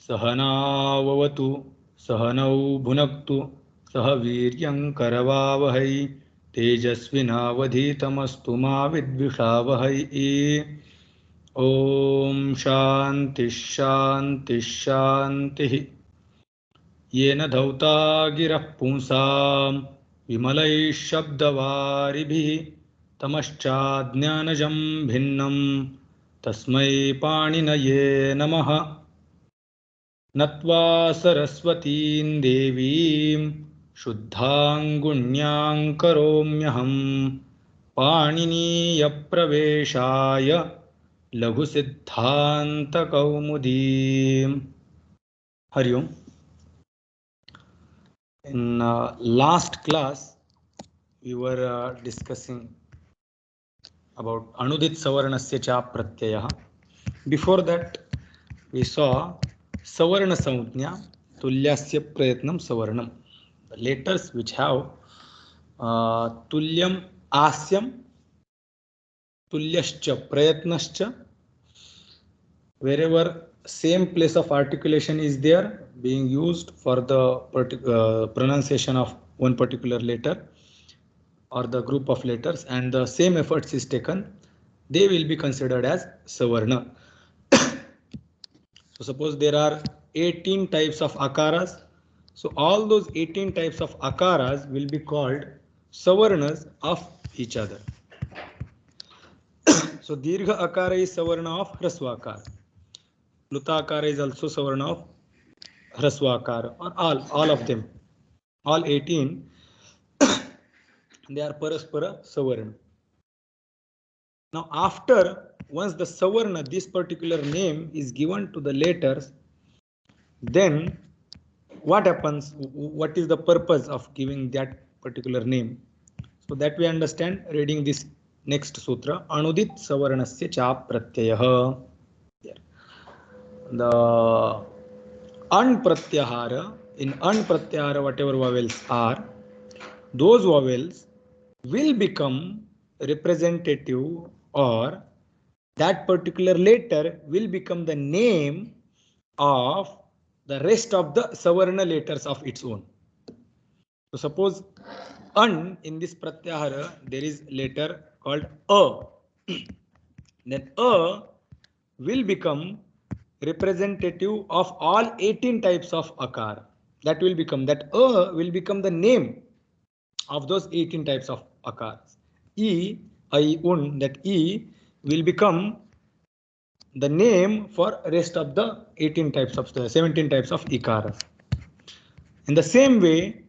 सहनाववतु सहनौ भुनक्तु सह वीर्यं करवावहै तेजस्विनावधीतमस्तु मा विद्विषावहै। ओम शांति शांति शांति। येन धौता गिरः पुंसां विमलैः शब्दवारिभिः तमश्चाज्ञानजं भिन्नं तस्मै पाणिनये नमः। नत्वा सरस्वतीं देवीं शुद्धां करोम्यहं पाणिनीयप्रवेशाय लघुसिद्धान्तकौमुदीं। हरि ओम। In last class we were discussing about anudit savarnasya cha pratyayah. Before that we saw savarna samujna tulyasya prayatnam savarnam, the letters which have tulyam asyam tulyascha prayatnascha. Wherever same place of articulation is there being used for the pronunciation of one particular letter or the group of letters, and the same efforts is taken, they will be considered as savarna. So suppose there are 18 types of akaras, so all those 18 types of akaras will be called savarnas of each other. So dirgha akara is savarna of hrasva akara, luta akara is also savarna of hrasva akara, or all of them, all 18 they are paraspara savarna. Now after, once the savarna, this particular name is given to the letters, then what happens? What is the purpose of giving that particular name? So that we understand reading this next sutra, anudit savarnasya cha pratyayah. The an pratyahara, in an pratyahara whatever vowels are, those vowels will become representative, or that particular letter will become the name of the rest of the savarna letters of its own. So suppose an, in this pratyahara there is letter called a, then a will become representative of all 18 types of akara. That will become, that a will become the name of those 18 types of akaras. E, I, un, that E will become the name for rest of the 18 types of the 17 types of ikaras. In the same way,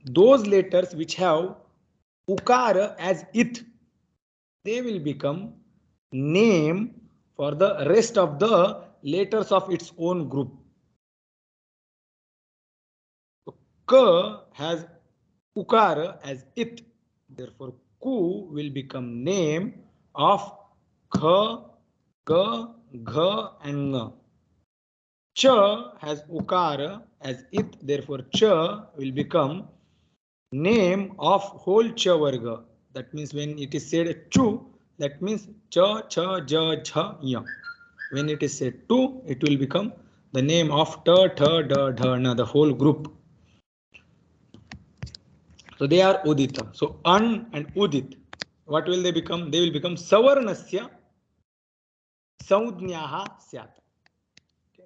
those letters which have ukara as it, they will become name for the rest of the letters of its own group. So, ka has ukara as it, therefore ku will become name of kha, ka, gha and nga. Cha has ukara as it, therefore cha will become name of whole cha varga. That means when it is said chu, that means cha, cha, ja, jha, ya. When it is said tu, it will become the name of ta, tha, da, dha, na, the whole group. So they are udita. So an and udit, what will they become? They will become savarnasya saudnyaha syat.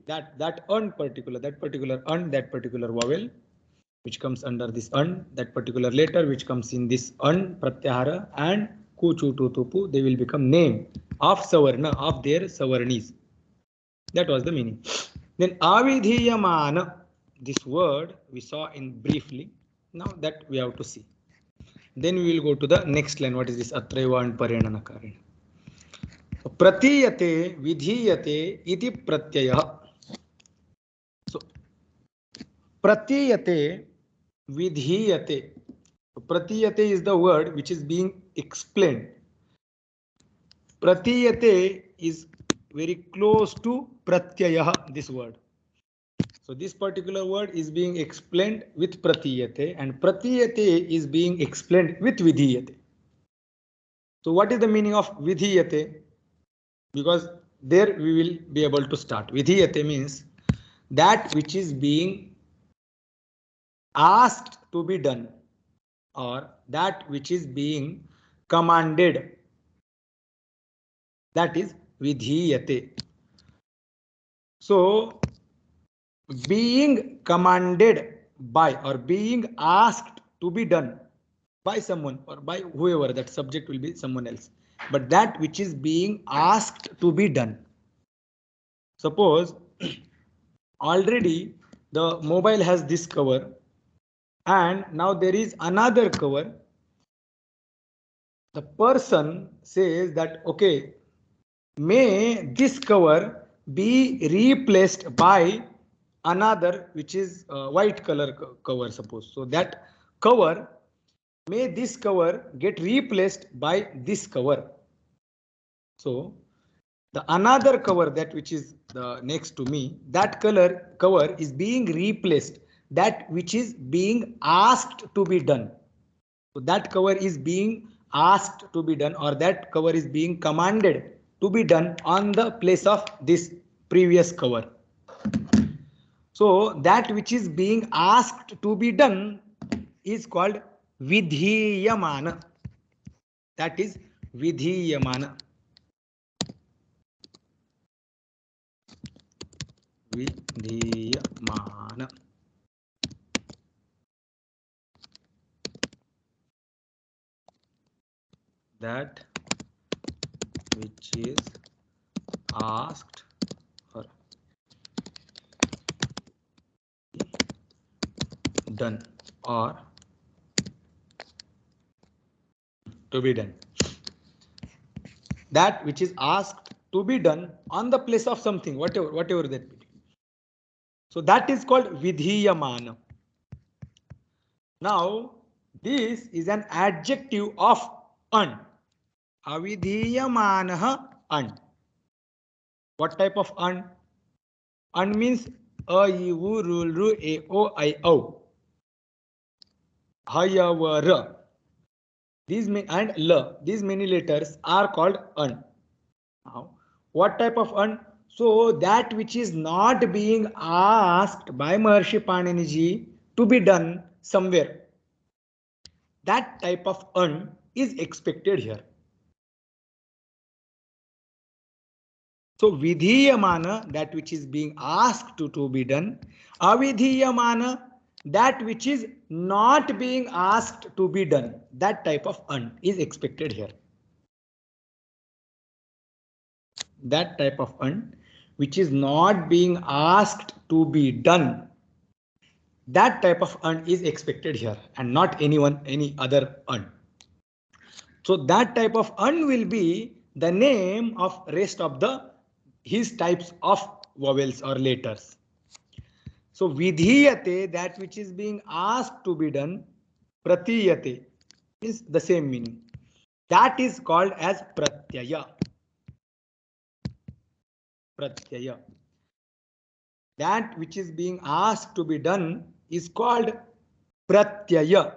That an particular, that particular vowel which comes under this an, that particular letter which comes in this an pratyahara and ku, chu, tu, tu, pu, they will become name of savarna, of their savarnis. That was the meaning. Then avidhiyamana, this word we saw in briefly. Now that we have to see. Then we will go to the next line. What is this? Atraiva and parenana karena. Pratiyate vidhiyate iti pratyayah. So pratiyate vidhiyate. Pratiyate is the word which is being explained. Pratiyate is very close to pratyayah, this word. So this particular word is being explained with pratiyate, and pratiyate is being explained with vidhiyate. So what is the meaning of vidhiyate? Because there we will be able to start. Vidhiyate means that which is being asked to be done, or that which is being commanded, that is vidhiyate. So being commanded by or being asked to be done by someone or by whoever, that subject will be someone else, but that which is being asked to be done. Suppose already the mobile has this cover and now there is another cover. The person says that, okay, may this cover be replaced by another which is white color cover, suppose. So that cover, may this cover get replaced by this cover. So the another cover, that which is the next to me, that cover is being replaced, that which is being asked to be done. So that cover is being asked to be done, or that cover is being commanded to be done on the place of this previous cover. So that which is being asked to be done is called vidhiyamana. That is vidhiyamana. Vidhiyamana. That which is asked or done or to be done. That which is asked to be done on the place of something, whatever that be. So that is called vidhiyamana. Now this is an adjective of an. Avidhiyamanah an. What type of an? An means a, I, u, ru, ru, a, o, I, o. Hayavara. These and l. These many letters are called an. Now, what type of an? So that which is not being asked by Maharshi Paniniji to be done somewhere. That type of an is expected here. So vidhiyamana, that which is being asked to be done. Avidhiyamana, that which is not being asked to be done. That type of an is expected here. That type of an which is not being asked to be done. That type of an is expected here, and not any other an. So that type of an will be the name of rest of his types of vowels or letters. So vidhiyate, that which is being asked to be done, pratiyate is the same meaning. That is called as pratyaya. Pratyaya. That which is being asked to be done is called pratyaya.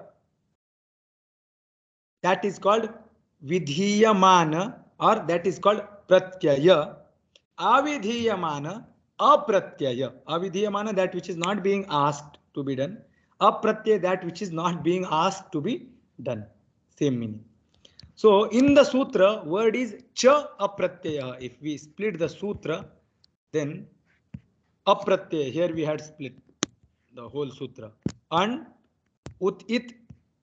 That is called vidhiyamana, or that is called pratyaya. Avidhiyamana, apratyaya. Avidhiyamana, that which is not being asked to be done. Apratyaya, that which is not being asked to be done. Same meaning. So in the sutra, word is cha apratyaya. If we split the sutra, then apratyaya, here we had split the whole sutra. An, ut, it,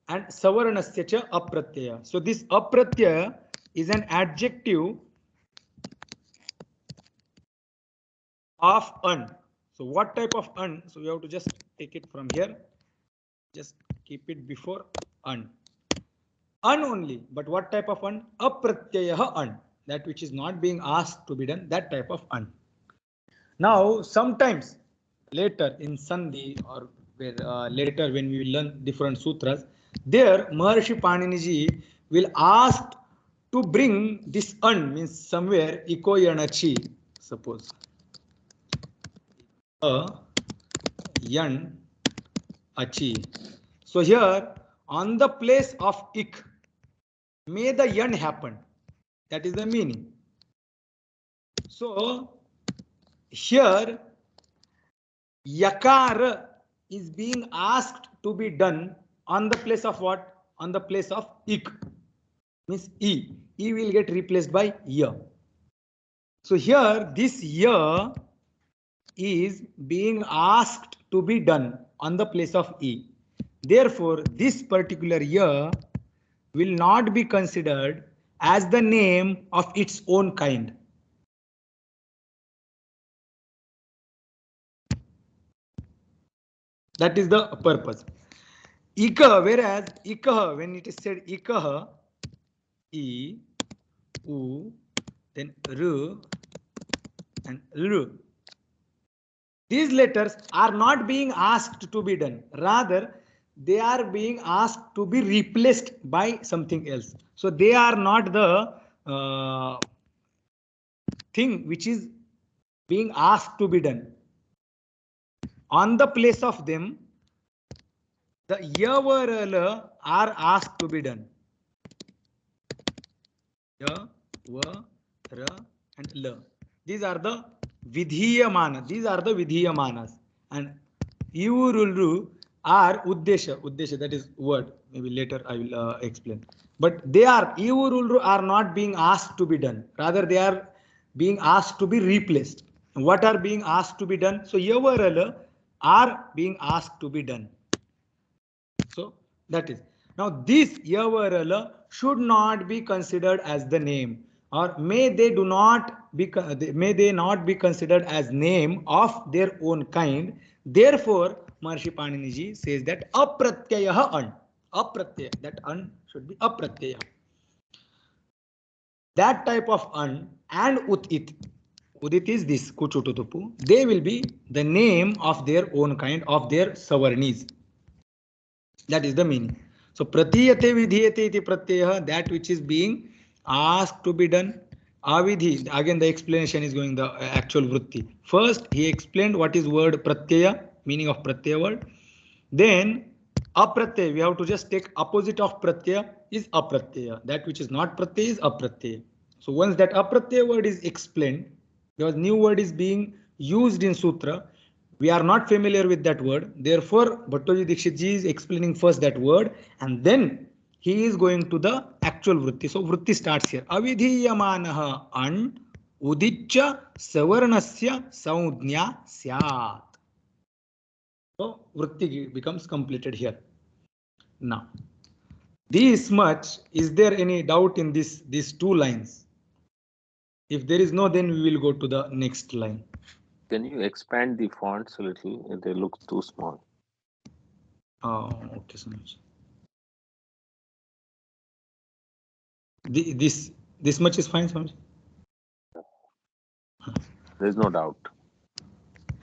and savarnasya cha apratyaya. So this apratyaya is an adjective of an. So what type of an? So we have to just take it from here. Just keep it before an. An only. But what type of an? Apratyaya an. That which is not being asked to be done. That type of an. Now sometimes later in Sandhi, or later when we learn different sutras, there Maharshi Paniniji will ask to bring this an, means somewhere ikoyanachi, suppose. Yan achi. So here on the place of ik, may the yan happen. That is the meaning. So here yakara is being asked to be done on the place of what? On the place of ik. Means e. E will get replaced by ya. So here this ya is being asked to be done on the place of e. Therefore, this particular ya will not be considered as the name of its own kind. That is the purpose. Ikah, whereas ikah, when it is said ikah, e, u, then r and r. These letters are not being asked to be done. Rather, they are being asked to be replaced by something else. So they are not the thing which is being asked to be done. On the place of them, the ya, va, ra, la are asked to be done. Ya, va, ra, and la. These are the vidhiyamanas. These are the vidhiyamanas. And yurulru are uddesha. Uddesha, that is word. Maybe later I will explain. But they are, yurulru are not being asked to be done. Rather, they are being asked to be replaced. What are being asked to be done? So yavarala are being asked to be done. So that is. Now this yavarala should not be considered as the name, or may they not be considered as name of their own kind. Therefore, Maharishi Panini ji says that apratyayah an. Apratyaya, that an should be apratyaya. That type of an and udit. Udit is this kuchututupu. They will be the name of their own kind, of their savarnis. That is the meaning. So pratiyate vidhiyate iti pratyaya, that which is being asked to be done. Avidhi, again the explanation is going the actual vritti. First he explained what is word pratyaya, meaning of pratyaya word. Then apratyaya, we have to just take opposite of pratyaya is apratyaya. That which is not pratyaya is apratyaya. So once that apratyaya word is explained, because new word is being used in sutra, we are not familiar with that word. Therefore, Bhattoji Dikshit ji is explaining first that word, and then he is going to the actual vritti. So vritti starts here. Avidhiyamanaha an udiccha savarnasya saudnya syat. So vritti becomes completed here. Now, this much, is there any doubt in these two lines? If there is no, then we will go to the next line. Can you expand the fonts a little? They look too small. Okay, so much. This much is fine, so much. There's no doubt.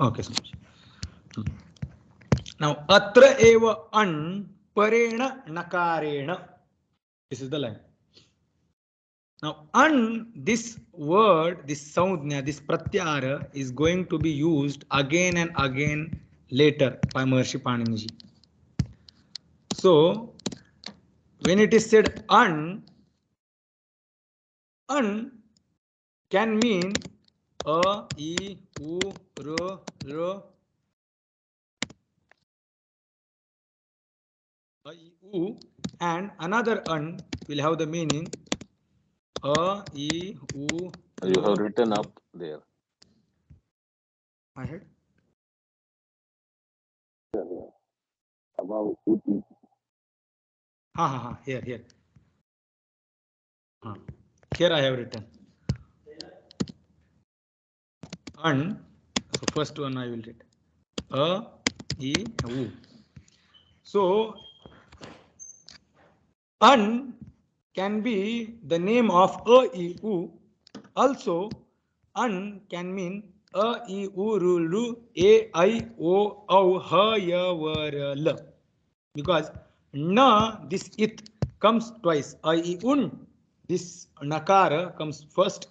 Okay, so much. Now, atra eva an parena nakarena. This is the line. Now, an, this word, this saudhnya, this pratyara is going to be used again and again later by Maharishi Panini ji. So, when it is said an can mean a, e, u, r, r, a, e, u, and another an will have the meaning a, e, u. You have written up there. I had. About Here. Here I have written. And so first one I will read. A, e, u. So an can be the name of a, e, u. Also, an can mean a, e, u, ru, lu, a, I, o, au, ha, ya, va, ra, la. Because na, this it comes twice. I, e, un. This nakara comes first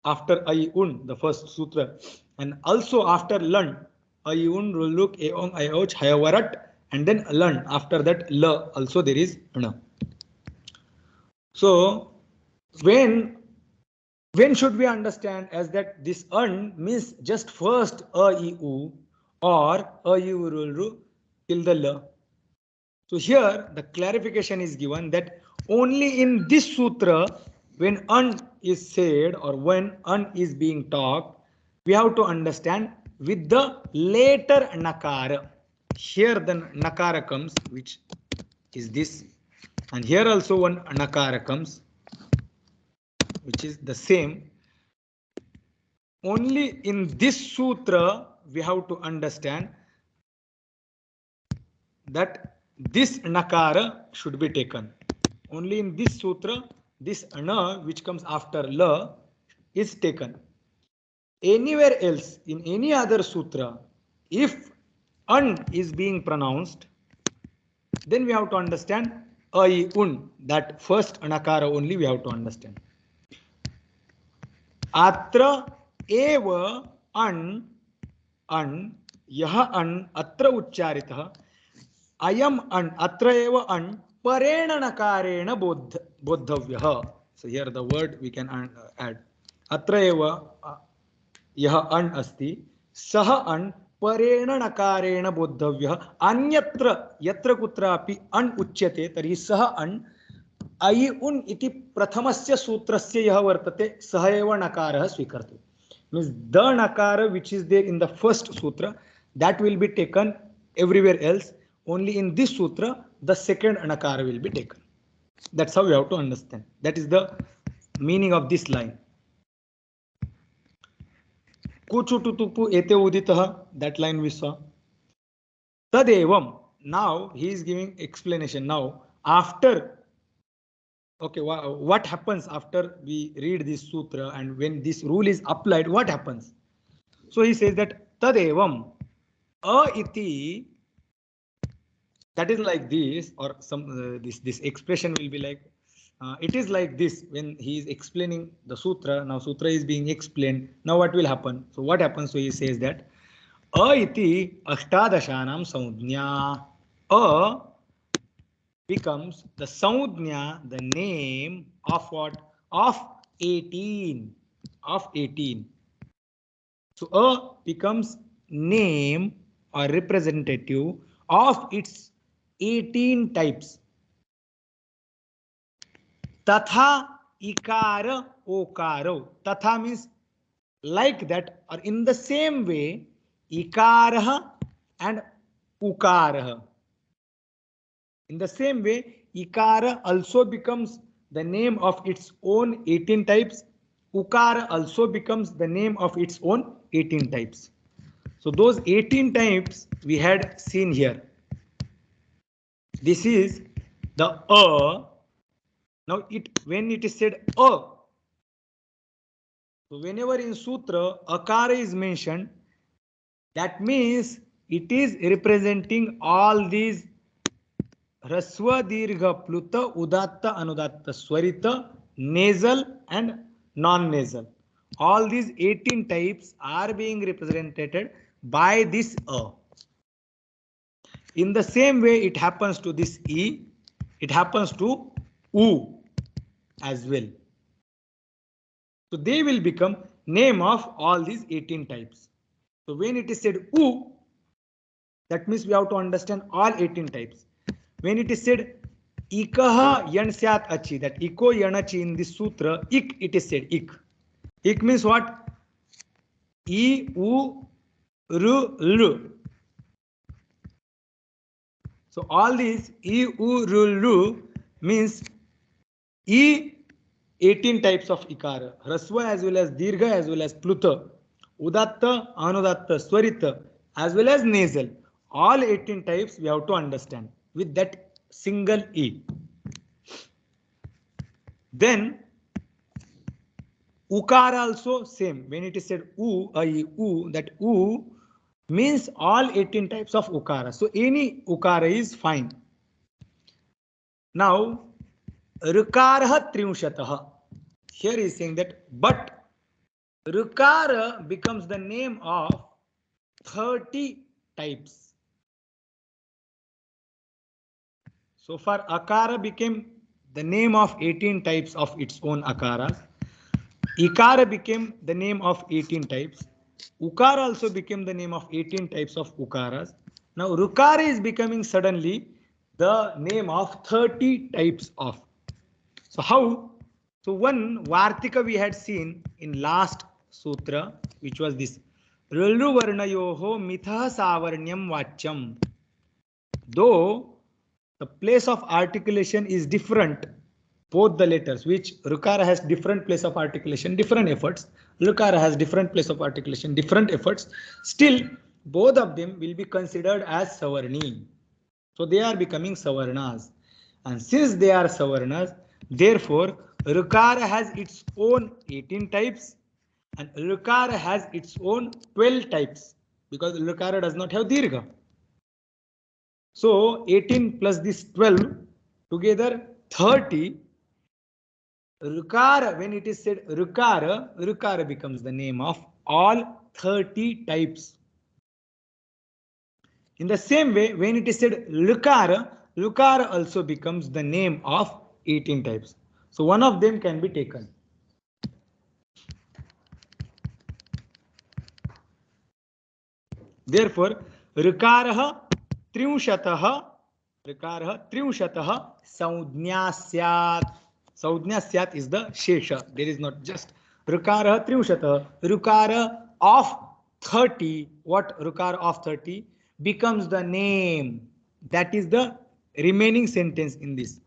after I, un, the first sutra. And also after lan. I, un, ru, luk, e, ong, I, och, ha, ya, va, rat. And then lan. After that la. Also there is na. So when should we understand as that this an means just first a, e, u, or a u ru ru till the l. So here the clarification is given that only in this sutra, when an is said or when an is being talked, we have to understand with the later nakara. Here the nakara comes, which is this, and here also one nakara comes, which is the same. Only in this sutra we have to understand that this nakara should be taken. Only in this sutra, this ana which comes after la is taken. Anywhere else, in any other sutra, if an is being pronounced, then we have to understand ai un, that first anakara only we have to understand. Atra eva an यह अन अत्र उच्चारितः अयम अन अत्र एव अन परेण नकारेण बोद्धव्यः. So here the word we can add. अत्र एव यह अन अस्ति, सः अन परेण नकारेण बोद्धव्यः. अन्यत्र यत्र कुत्रापि अन उच्यते तर्हि सः अन ऐ उन इति प्रथमस्य सूत्रस्य यः वर्तते सः एव नकारः स्वीकर्तव्यः. Means the nakara which is there in the first sutra, that will be taken everywhere else. Only in this sutra the second nakara will be taken. That's how we have to understand. That is the meaning of this line. Kuchututupu ete uditah, that line we saw. Tadevam, now he is giving explanation. Now after, okay, what happens after we read this sutra and when this rule is applied, what happens? So he says that tadevam a iti, that is like this, or some this expression will be like it is like this when he is explaining the sutra. Now sutra is being explained. Now what will happen? So what happens? So he says that a iti ashtadashanam saudnya. A becomes the saudnya, the name of what? Of 18. Of 18. So a becomes name or representative of its 18 types. Tatha ikara okaro. Tatha means like that, or in the same way, ikara and ukara. In the same way, ikara also becomes the name of its own 18 types. Ukara also becomes the name of its own 18 types. So those 18 types we had seen here. This is the a. Now when it is said a, so whenever in sutra akara is mentioned, that means it is representing all these Raswa, Dirgha, Pluta, Udatta, Anudatta, Swarita, nasal and non-nasal. All these 18 types are being represented by this A. In the same way it happens to this E, it happens to U as well. So they will become name of all these 18 types. So when it is said U, that means we have to understand all 18 types. When it is said ikaha yan syat achi, that iko yanachi in this sutra, ik it is said ik. Ik means what? I, u, ru, lu. So all these I, u, ru, lu means I 18 types of ikara. Rasva as well as dirgha as well as pluta. Udatta, anudatta, swarita as well as nasal. All 18 types we have to understand with that single E. Then ukara also same. When it is said u, that u means all 18 types of ukara. So any ukara is fine. Now Rukara Trimshatah. Here he is saying that, but Rukara becomes the name of 30 types. So far Akara became the name of 18 types of its own Akaras. Ikara became the name of 18 types. Ukara also became the name of 18 types of Ukaras. Now Rukara is becoming suddenly the name of 30 types of. So how? So one Vartika we had seen in last sutra, which was this. Rulu Varnayoho Mitha Savarnyam Vachyam. Though the place of articulation is different, both the letters, which Rukara has different place of articulation, different efforts. Lukara has different place of articulation, different efforts. Still, both of them will be considered as Savarni. So they are becoming Savarnas. And since they are Savarnas, therefore, Rukara has its own 18 types and Lukara has its own 12 types because Lukara does not have Dirgha. So 18 plus this 12 together 30. Rukara, when it is said Rukara, Rukara becomes the name of all 30 types. In the same way, when it is said Lukara, Lukara also becomes the name of 18 types. So one of them can be taken. Therefore, Rukaraha Triushataha Saudnya Syat. Saudnya Syat is the Shesha. There is not just Rukaraha Triushataha. Rukara of 30. What Rukara of 30 becomes the name? That is the remaining sentence in this.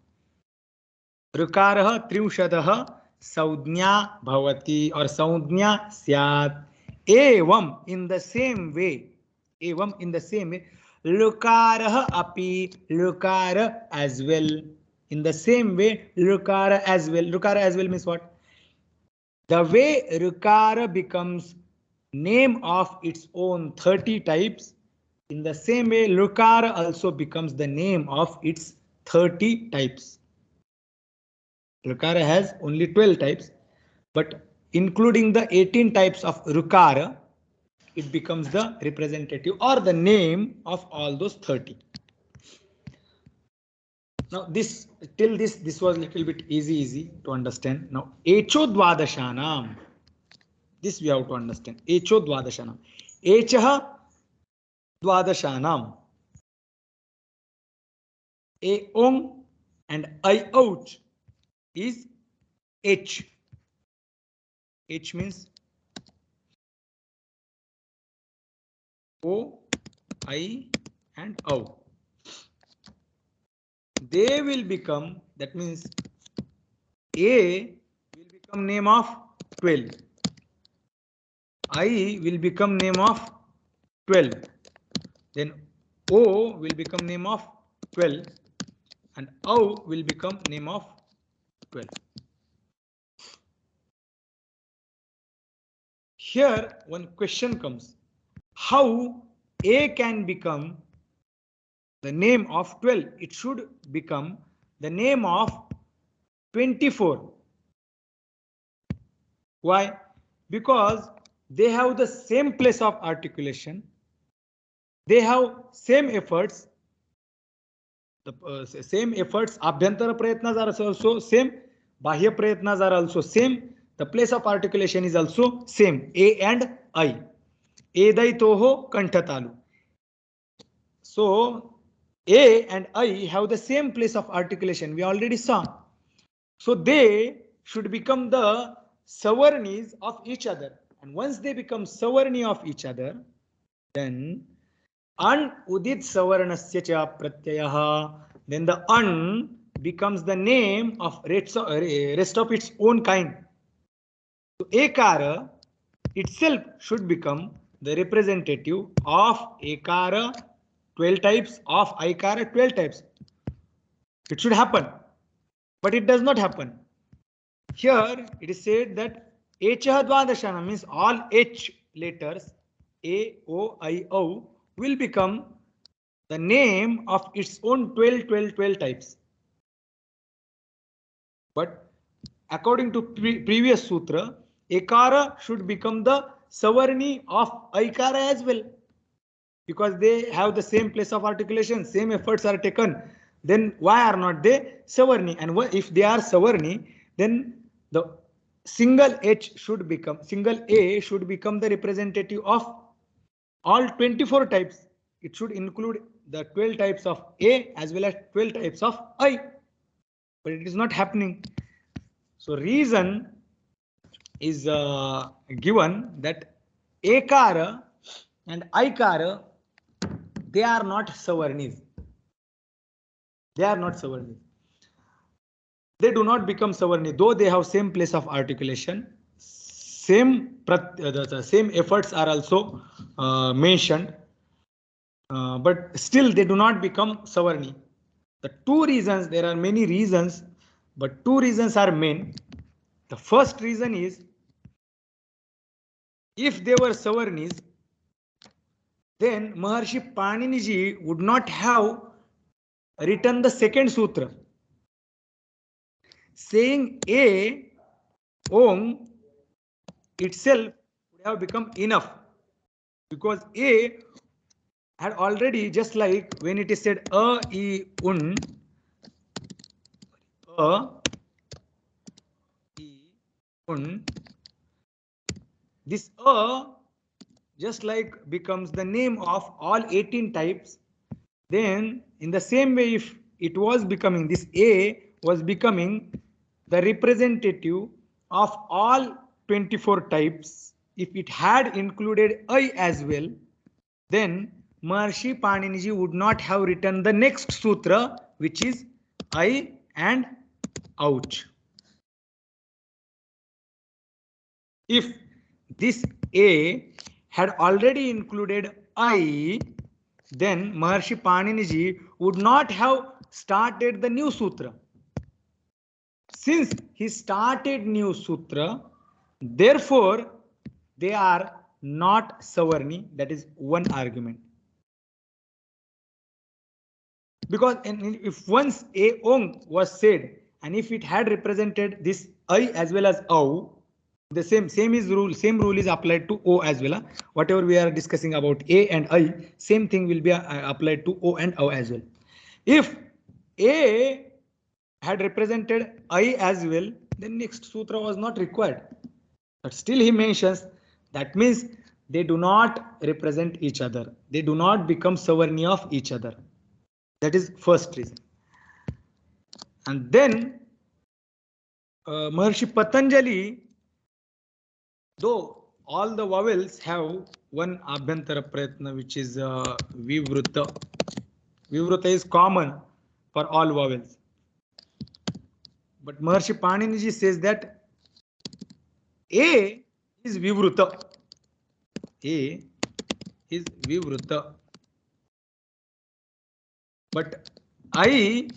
Rukaraha Triushataha Saudnya Bhavati or Saudnya Syat. Evam in the same way. Evam in the same way. Lukara api, Lukara as well. In the same way, Lukara as well. Lukara as well means what? The way Lukara becomes name of its own 30 types, in the same way, Lukara also becomes the name of its 30 types. Lukara has only 12 types, but including the 18 types of Lukara, it becomes the representative or the name of all those 30. Now this was a little bit easy to understand. Now Echo Dvadashanam. This we have to understand. Echo Dvadashanam. Echaha Dvadashanam. A ong and I out is H. H means O, I and O. They will become, that means A will become name of 12. I will become name of 12. Then O will become name of 12 and O will become name of 12. Here one question comes. How A can become the name of 12? It should become the name of 24. Why? Because they have the same place of articulation. They have same efforts. The same efforts. Abhyantara prayatnas are also same. Bahya prayatnas are also same. The place of articulation is also same. A and I. Edai toho kanthatalu. So A and I have the same place of articulation. We already saw. So they should become the Savarnis of each other. And once they become Savarni of each other, then An Udit Savarnasya cha Pratyayaha. Then the An becomes the name of rest of its own kind. So Ekara itself should become the representative of Ekara 12 types, of Aikara 12 types. It should happen, but it does not happen. Here it is said that Echaha Dvadashana means all H letters A, O, I, O will become the name of its own 12 types. But according to previous sutra, Ekara should become the Savarni of Aikara as well. Because they have the same place of articulation, same efforts are taken, then why are not they Savarni? And if they are Savarni, then the single A should become the representative of all 24 types. It should include the 12 types of A as well as 12 types of I. But it is not happening. So reason is given that Ekara and Aikara, they are not Savarnis. They are not Savarnis. They do not become Savarni, though they have same place of articulation. The same efforts are also mentioned, but still they do not become Savarni. The two reasons, there are many reasons, but two reasons are main. The first reason is, if they were Savarnis, then Maharshi Paniniji would not have written the second sutra, saying A, Om itself would have become enough, because A had already, just like when it is said A, I, Un, A, I, Un, this A just like becomes the name of all 18 types. Then in the same way, if it was becoming, this A was becoming the representative of all 24 types, if it had included I as well, then Maharshi Paniniji would not have written the next sutra, which is I and ouch. If this A had already included I, then Maharshi Paniniji would not have started the new sutra. Since he started new sutra, therefore they are not Savarni. That is one argument. Because if once A Ong was said, and if it had represented this I as well as Au, the same rule is applied to O as well. Whatever we are discussing about A and I, same thing will be applied to O and O as well. If A had represented I as well, then next sutra was not required. But still he mentions, that means they do not represent each other. They do not become Savarni of each other. That is first reason. And then Maharshi Patanjali, though all the vowels have one Abhyantara Prayatna, which is Vivruta. Vivruta is common for all vowels. But Maharshi Paniniji says that A is Vivruta. A is Vivruta. But I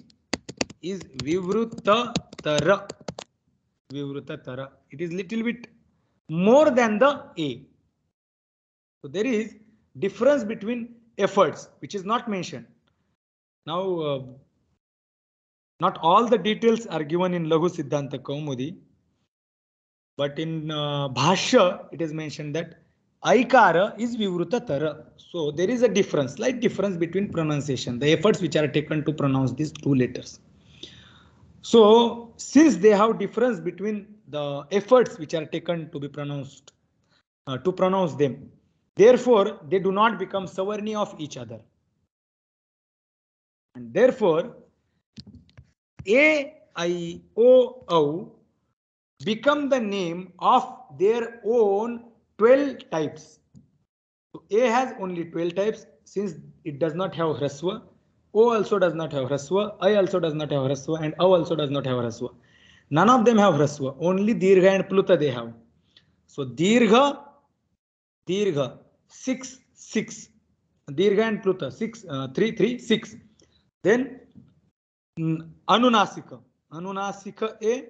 is Vivrutatara. Vivrutatara. It is little bit more than the A. So there is difference between efforts, which is not mentioned. Now, not all the details are given in Laghusiddhantakaumudi, but in Bhashya, it is mentioned that Aikara is Vivrutatara. So there is a difference, slight difference between pronunciation, the efforts which are taken to pronounce these two letters. So since they have difference between the efforts which are taken to be pronounced, to pronounce them, therefore they do not become Savarni of each other. And therefore A, I, O, Au become the name of their own 12 types. So A has only 12 types, since it does not have Hraswa. O also does not have Hraswa, I also does not have Hraswa, and Au also does not have Hraswa. None of them have Hraswa, only Dirgha and Pluta they have. So Dirgha, 6, 6. Dirgha and Pluta, 6, 3, 3, 6. Then Anunasika. Anunasika A,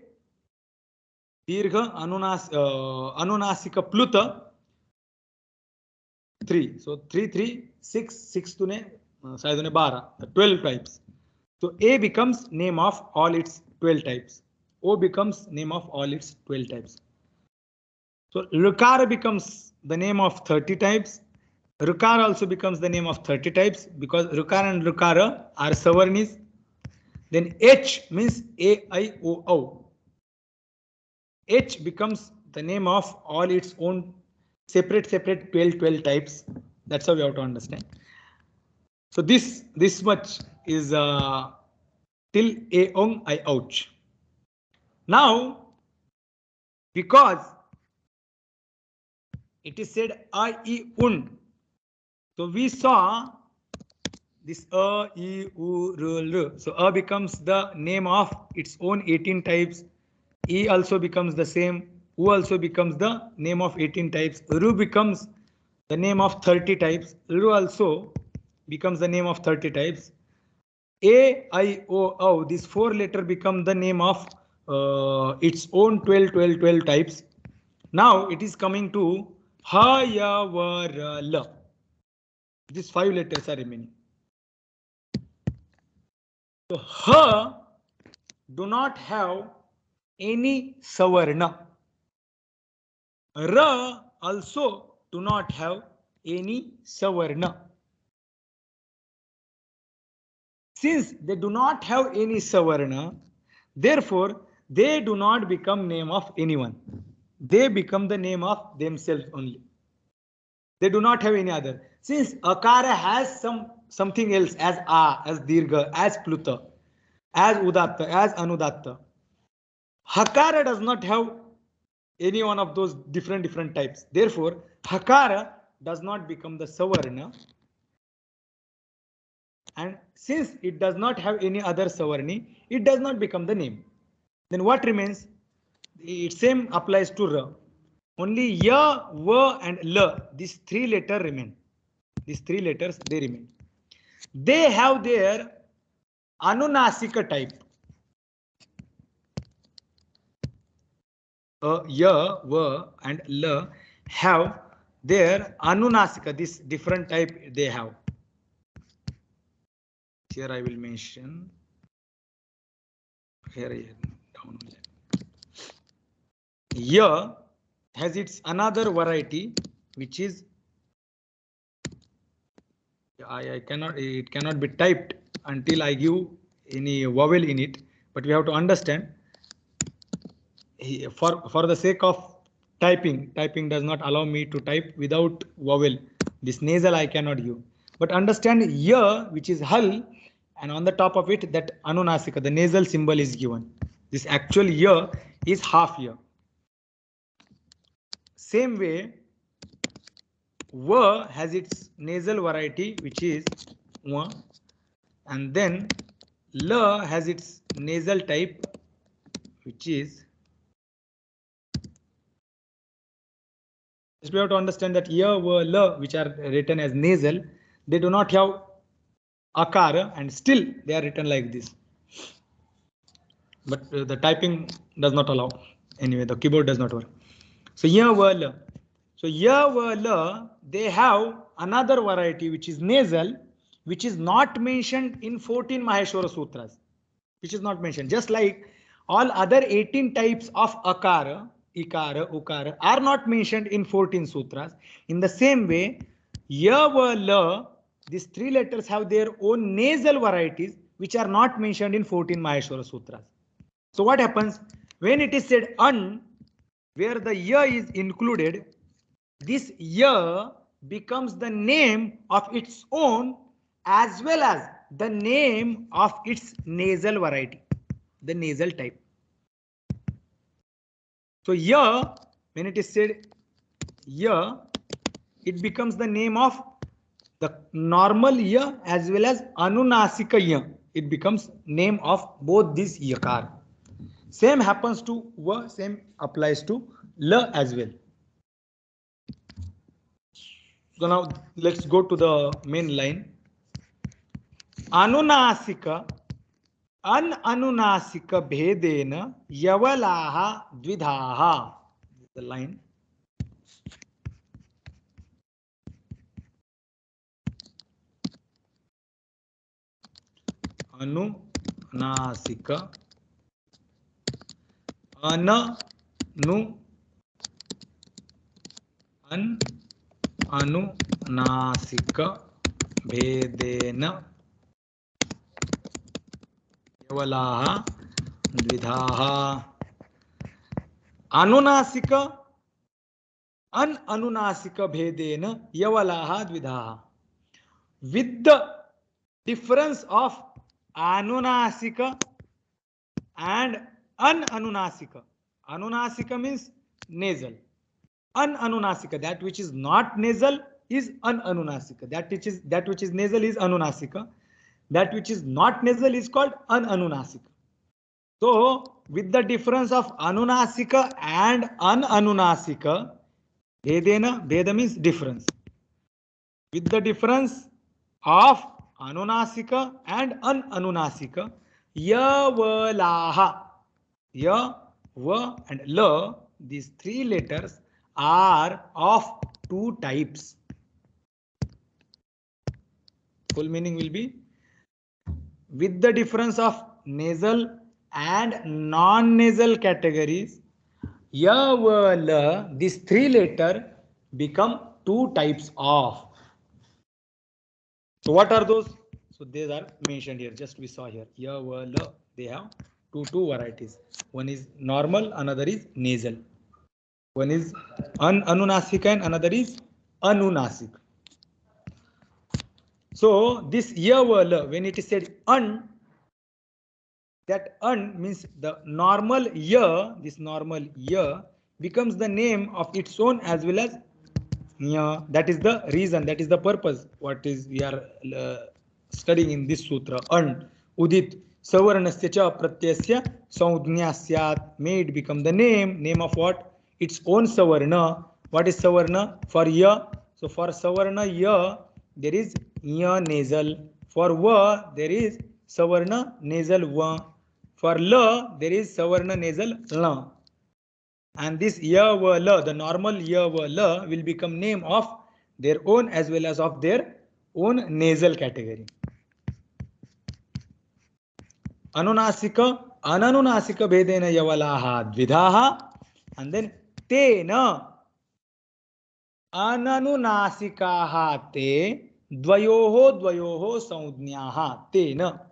Dirgha, Anunasika Pluta, 3. So 3, 3, 6, 6 to 12, 12 types. So A becomes name of all its 12 types. O becomes name of all its 12 types. So Rukara becomes the name of 30 types. Rukara also becomes the name of 30 types, because Rukara and Rukara are Savarnis. Then H means A, I, O, Au. H becomes the name of all its own separate 12 types. That's how we have to understand. So this much is till a ong I ouch. Now, because it is said I e un, so we saw this a e u r l. So a becomes the name of its own 18 types. E also becomes the same. U also becomes the name of 18 types. Ru becomes the name of 30 types. Ru also becomes the name of 30 types. A, I, O, these 4 letters become the name of its own 12 types. Now it is coming to Ha, Ya, Va, Ra, La. These 5 letters are remaining. So Ha do not have any savarna. Ra also do not have any savarna. Since they do not have any savarna, therefore they do not become name of anyone. They become the name of themselves only. They do not have any other. Since akara has something else as a, as dirgha, as pluta, as udatta, as anudatta. Hakara does not have any one of those different types. Therefore, hakara does not become the savarna. And since it does not have any other savarni, it does not become the name. Then what remains? It same applies to ra. Only ya, va, and la. These 3 letters remain. These 3 letters they remain. They have their anunasika type. Ya, va, and la have their anunasika. This different type they have. Here I will mention. Here down. Ya has its another variety, which is I cannot. It cannot be typed until I give any vowel in it. But we have to understand. For the sake of typing does not allow me to type without vowel. This nasal I cannot give. But understand ya, which is hal, and on the top of it that anunasika, the nasal symbol is given. This actual ya is half ya. Same way, va has its nasal variety, which is wa, and then la has its nasal type, which is. We have to understand that ya, va, la, which are written as nasal, they do not have akara, and still they are written like this. But the typing does not allow. Anyway, the keyboard does not work. So ya, va, la. So ya, va, la, they have another variety which is nasal, which is not mentioned in 14 Maheshwara Sutras. Which is not mentioned. Just like all other 18 types of akara, ikara, ukara are not mentioned in 14 sutras. In the same way, ya, va, la, these 3 letters have their own nasal varieties which are not mentioned in 14 Maheshwara Sutras. So what happens when it is said an, where the ya is included, this ya becomes the name of its own as well as the name of its nasal variety, the nasal type. So ya, when it is said ya, it becomes the name of the normal ya as well as anunasika ya. It becomes name of both these yakar. Same happens to va, same applies to la as well. So now let's go to the main line. Anunasika ananunasika bhedena yavalaha dvidhaha. The line. Anunasika anunasika bhedena yavalaha dvidhaha. अनुनासिक अननुनासिक भेदेन यवलाः द्विधाः. With the difference of anunasika and ananunasika. Anunasika means nasal. Ananunasika, that which is not nasal, is ananunasika. That which is nasal is anunasika. That which is not nasal is called ananunasika. So, with the difference of anunasika and ananunasika, bhedena, bheda means difference. With the difference of anunasika and ananunasika, yavalaha, ya, va and la, these three letters are of two types. Full meaning will be, with the difference of nasal and non-nasal categories, ya, va, la, these three letters become two types of. So what are those? So these are mentioned here. Just we saw here. Ya, va, la. They have two varieties. One is normal, another is nasal. One is anunasika and another is anunasik. So this ya, va, la, when it is said that means the normal ya, this normal ya becomes the name of its own as well as ya. That is the reason, that is the purpose. What is we are studying in this sutra. Udit savarnasya cha pratyasya saudhnya syat. May it become the name of what? Its own savarna. What is savarna? For ya. So for savarna ya, there is ya nasal. For va, there is savarna nasal va. For la, there is savarna nasal la. And this ya, va, la, the normal ya, va, la will become name of their own as well as of their own nasal category. Anunasika, ananunasika bhedena yavalaha dvidaha, and then tena ananunasikaha te dvayoho saudnyaha tena.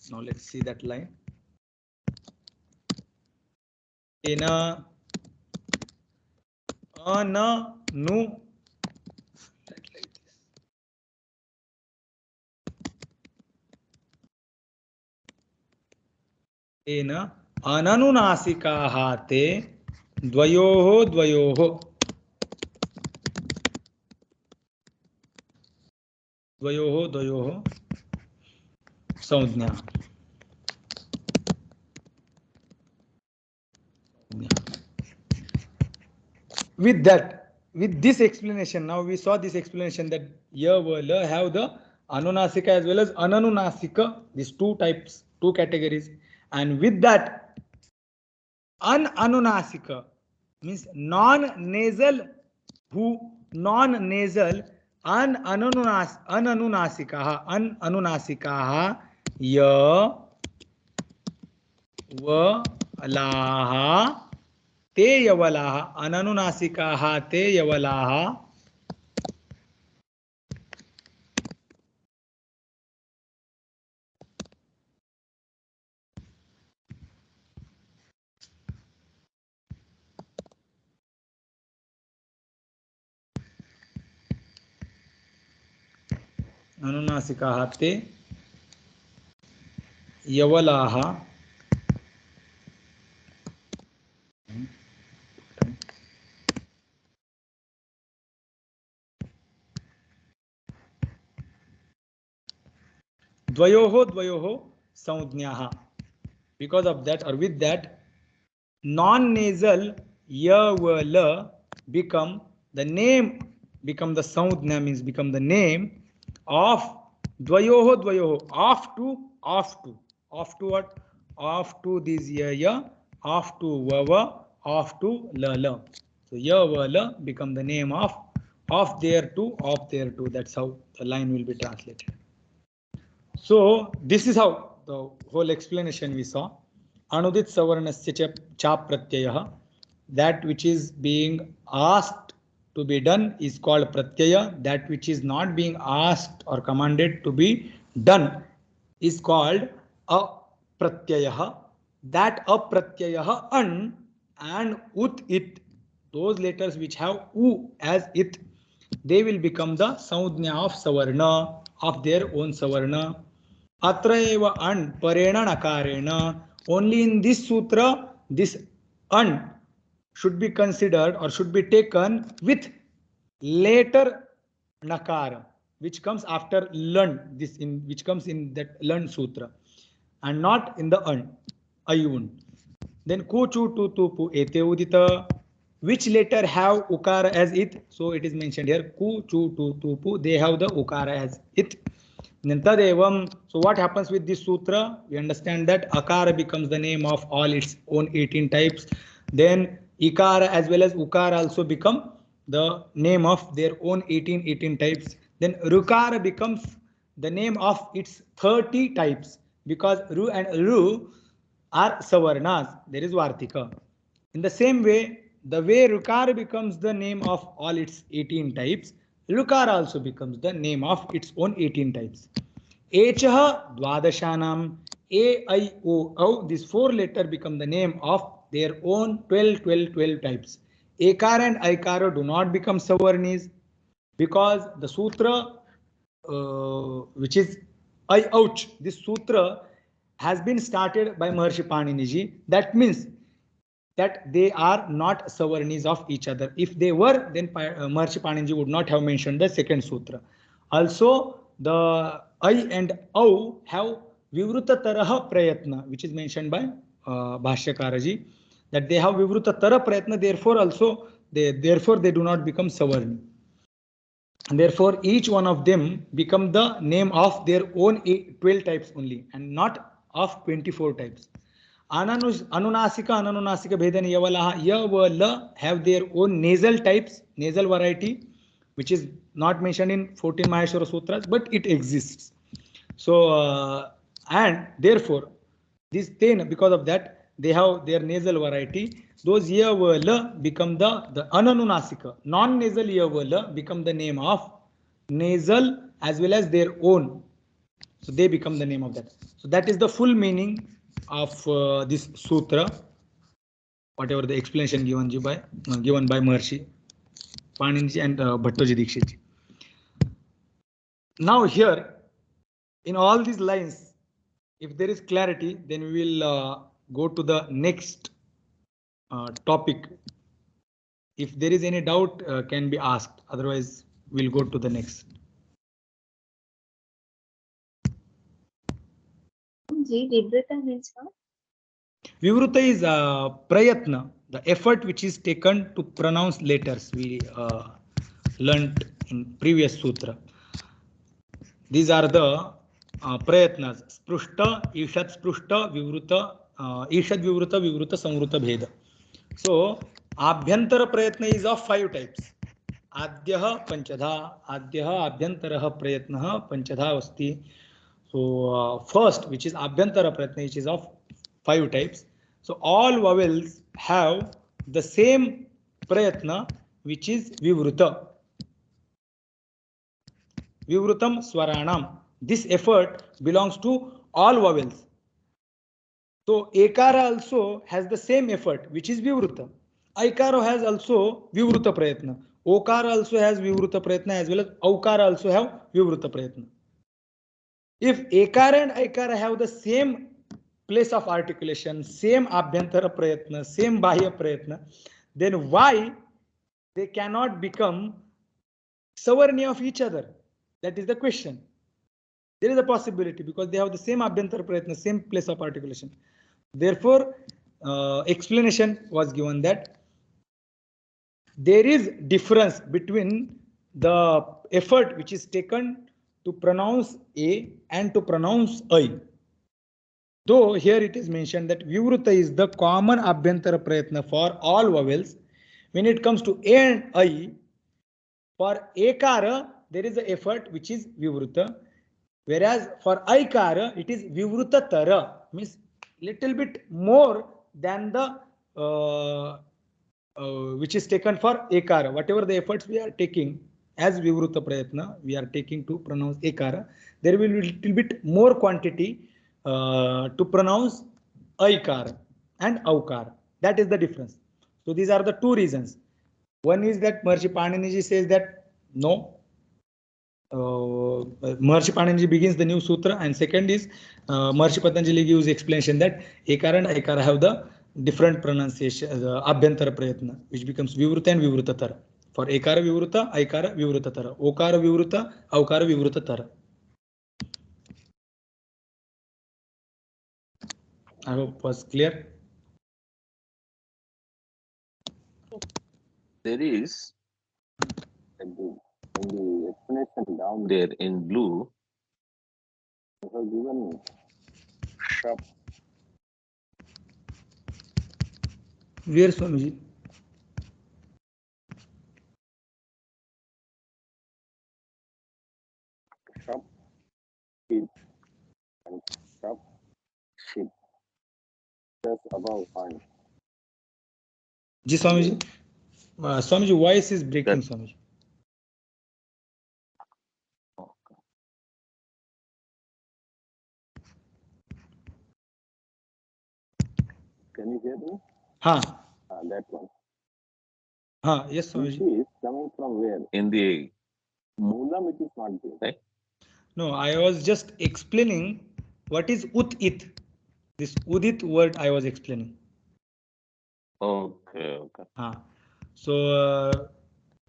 Now let's see that line. Tena ananu. Tena ananunasikaha te dvayoho saudnya. With that, with this explanation, now we saw this explanation that ya, va, la have the anunasika as well as ananunasika, these two types, two categories. And with that, ananunasika means non-nasal, non-nasal, ananunasikaha, ya, va, laha, te yavalaha, ananunasikaha te yavalaha, anunasikaha te yavalaha dvayoho saudnyaha. Because of that, or with that, non-nasal ya, va, la become the name, become the saudnya, means become the name of dvayoho, of to what? Of to these ya, of to va, of to la. So ya, va, la become the name of their two, That's how the line will be translated. So this is how the whole explanation we saw. Anudit savarnasya cha pratyaya. That which is being asked to be done is called pratyaya. That which is not being asked or commanded to be done is called apratyaya. That apratyaya and ut it, those letters which have u as it, they will become the saudhnya of savarna, of their own savarna. Atra eva an parena nakarena, only in this sutra this an should be considered or should be taken with later nakara, which comes after lun, this in which comes in that lun sutra, and not in the an ayun. Then ku chu tu tu pu ete udita, which letter have ukara as it? So it is mentioned here ku chu tu tu pu, they have the ukara as it. Nantadevam. So what happens with this sutra? We understand that akara becomes the name of all its own 18 types. Then ikara as well as ukara also become the name of their own 18 types. Then rukara becomes the name of its 30 types, because ru and ru are savarnas. There is vartika. In the same way, the way rukara becomes the name of all its 18 types, lukara also becomes the name of its own 18 types. Echaha dvadashanam, A, I, O, these four letters become the name of their own 12 types. Ekara and Aikara do not become savarnis, because the sutra, which is I ouch, this sutra has been started by Maharshi Paniniji. That means that they are not savarnis of each other. If they were, then Maharshi Paniniji would not have mentioned the second sutra. Also, the I and Au have Vivruta Taraha Prayatna, which is mentioned by Bhashyakaraji, that they have Vivruta Tara Prayatna, therefore also they do not become savarni. And therefore, each one of them become the name of their own 12 types only, and not of 24 types. Anunasika, Ananunasika, Bhedan, Yavalaha, Ya, Va, La have their own nasal types, nasal variety, which is not mentioned in 14 Maheshwara Sutras, but it exists. So, and therefore, this ten, because of that, they have their nasal variety. Those Ya, Va, La become the Ananunasika. Non-nasal Ya, Va, La become the name of nasal as well as their own. So they become the name of that. So that is the full meaning of this sutra, whatever the explanation given by Maharshi Paninji and Bhattoji Dikshitji. Now here, in all these lines, if there is clarity, then we will go to the next topic. If there is any doubt, can be asked. Otherwise, we'll go to the next. Vivruta means what? Vivruta is prayatna, the effort which is taken to pronounce letters. We learned in previous sutra. These are the prayatnas: sprushta, ishad sprushta, vivruta, ishad vivruta, vivruta samvruta bheda. So abhyantara prayatna is of 5 types. Adyah panchadha, adyah abhyantara prayatna panchadha asti. So first, which is abhyantara prayatna, which is of 5 types. So all vowels have the same prayatna, which is vivruta. Vivrutam swaranam. This effort belongs to all vowels. So ekara also has the same effort, which is vivruta. Aikara has also vivruta prayatna. Okara also has vivruta prayatna, as well as aukara also have vivruta prayatna. If ekara and aikara have the same place of articulation, same abhyantara prayatna, same bahya prayatna, then why they cannot become savarni of each other? That is the question. There is a possibility, because they have the same abhyantara prayatna, same place of articulation. Therefore, explanation was given that there is difference between the effort which is taken to pronounce A and to pronounce I. Though here it is mentioned that vivruta is the common abhyantara prayatna for all vowels. When it comes to A and I, for ekara there is an effort which is vivruta, whereas for aikara it is vivruta tara, means little bit more than the which is taken for ekara. Whatever the efforts we are taking as vivruta prayatna, we are taking to pronounce ekara, there will be little bit more quantity to pronounce aikara and aukara. That is the difference. So these are the two reasons. One is that Maharishi Panini says that no. Maharishi Panini begins the new sutra, and second is Maharishi Patanjali gives explanation that ekara and aikara have the different pronunciation, the abhyantara prayatna, which becomes vivruta and vivrutatara. For ekara vivruta, aikara vivrutatara, okara vivruta, aukara vivrutatara. I hope it was clear. There is in the explanation down there in blue. They have given shop. Where, Swamiji? Shop sheep and shop sheep. Just above one. Ji Swamiji. Swamiji, voice is breaking, Swamiji. Okay. Can you hear me? That one. Yes, Swamiji. It is coming from where? In the Moolam, it is not there, right? No, I was just explaining what is ut-it. This udit word I was explaining. Okay. So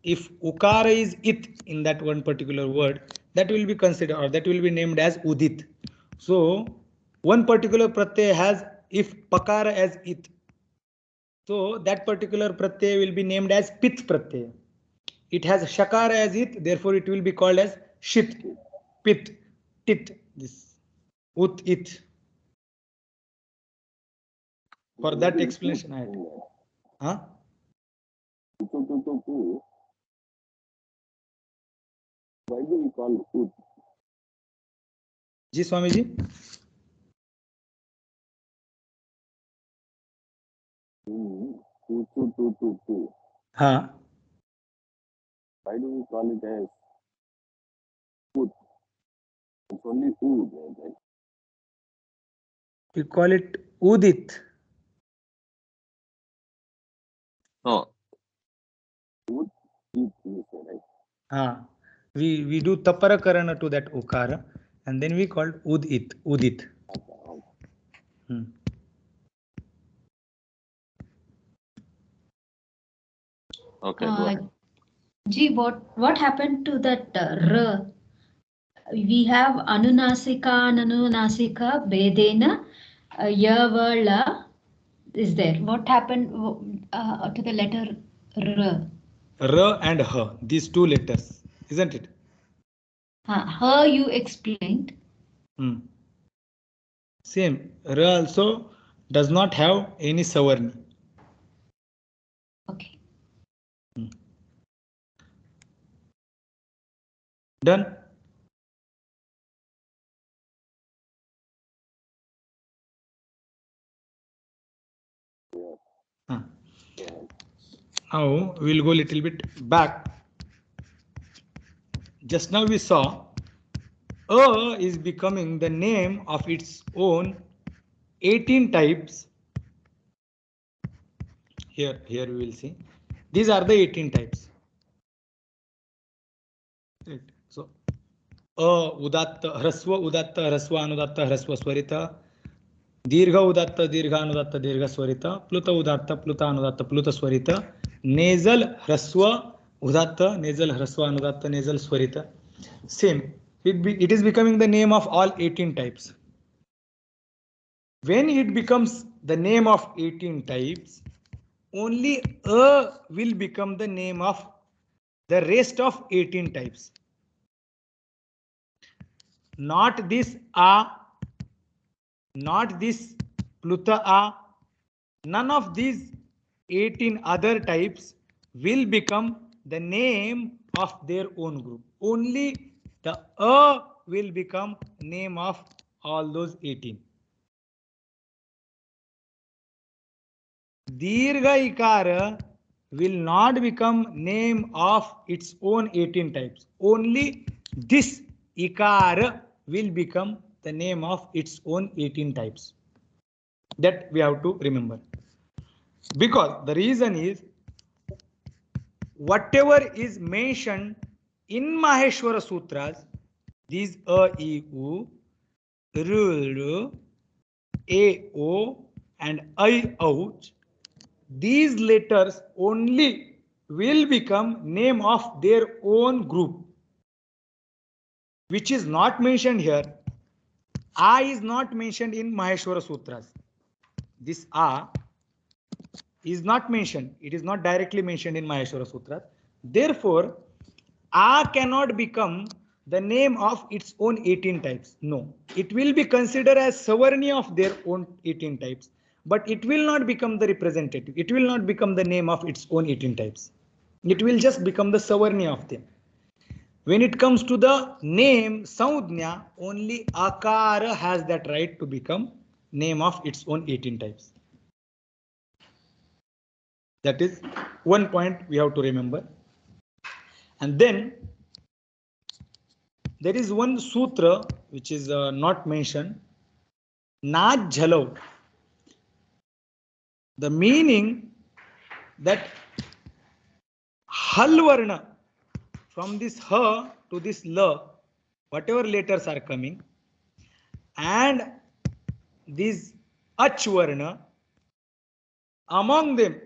if ukara is it in that one particular word, that will be considered, or that will be named as udit. So one particular pratyay has, if pakara as it, so that particular pratyay will be named as pit pratyay. It has shakara as it, therefore it will be called as shit, pit, tit, this ut it. For that explanation I had. Why do we call ut? Ji Swamiji. Two. Why do we call it as ut? It's only ud, right? We call it udit. No. Ud, it, you say, right? We do tapara karana to that ukara, and then we called udit. Okay, go ahead. Gee, what happened to that r? We have anunasika bedena yavala is there. What happened to the letter r? R and h, these two letters, isn't it? Her you explained. Same. R also does not have any savarni. Okay. Done? Now we'll go a little bit back. Just now we saw A is becoming the name of its own 18 types. Here we will see. These are the 18 types. Right. So udatta, hraswa udatta, hraswa anudatta, hraswa swarita. Dirgha udatta, dirgha anudatta, dirgha swarita. Pluta udatta, pluta anudatta, pluta swarita. Nasal hraswa udatta, nasal hraswa anudatta, nasal swarita. Same. It is becoming the name of all 18 types. When it becomes the name of 18 types, only A will become the name of the rest of 18 types. Not this A, not this Pluta A. None of these 18 other types will become the name of their own group. Only the A will become name of all those 18. Dirgha ikara will not become name of its own 18 types. Only this ikara will become the name of its own 18 types. That we have to remember. Because the reason is, whatever is mentioned in Maheshwara Sutras, these A, E, U, R, R, A, O, and I, Ouch, these letters only will become name of their own group, which is not mentioned here. A is not mentioned in Maheshwara Sutras. This A is not mentioned. It is not directly mentioned in Maheshwara Sutras. Therefore, A cannot become the name of its own 18 types. No, it will be considered as Savarni of their own 18 types, but it will not become the representative. It will not become the name of its own 18 types. It will just become the Savarni of them. When it comes to the name Saudhnya, only Akara has that right to become name of its own 18 types. That is one point we have to remember. And then there is one sutra which is not mentioned, Nat Jhalav. The meaning that Hal Varna, from this Ha to this La, whatever letters are coming, and this Ach Varna, among them